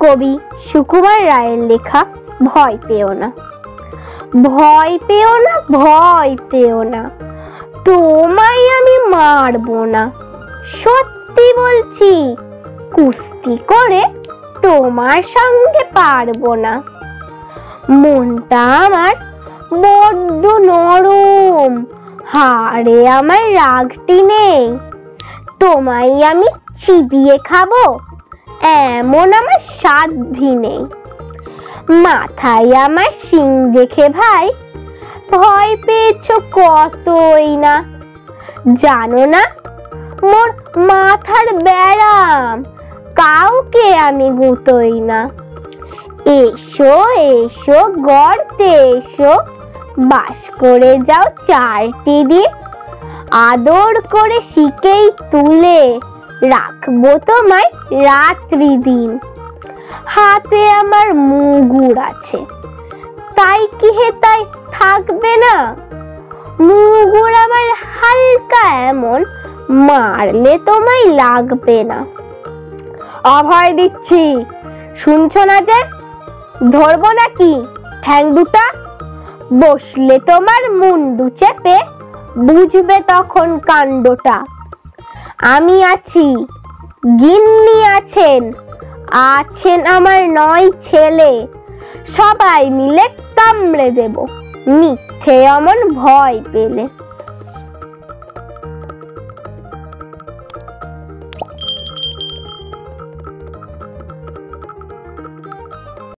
কবি সুকুমার রায়ের লেখা ভয় পেও না। ভয় পেও না, ভয় পেও না, তোমায় আমি মারবো না। সত্যি বলছি, কুস্তি করে তোমার সঙ্গে পারবো না। মনটা আমার বড্ড নরম, হাড়ে আমার রাগটি নেই। তোমায় আমি চিবিয়ে খাবো এমন আমার সাধ্যি নেই। মাথায় আমার শিং দেখে ভাই ভয় পেয়েছো কতই না। জানো না মোর মাথার ব্যারাম, কাউকে আমি গুঁতোই না। এসো এসো গর্তে এসো, বাস করে যাও 4টি দিন। আদর করে শিকেই তুলে রাখবো তোমায় রাত্রি দিন। হাতে আমার মুগুর আছে, তাই কি হেতায় থাকবে না? মুগুর আমার হালকা এমন, মারলে তোমায় লাগবে না। অভয় দিচ্ছি, শুনছো না যে? ধরবো নাকি ঠ্যাং দুটা? বসলে তোমার মুন্ডু চেপে বুঝবে তখন কাণ্ডটা। আমি আছি, গিন্নি আছেন, আছেন আমার 9 ছেলে। সবাই মিলে কামড়ে দেব মিথ্যে অমন ভয় পেলে।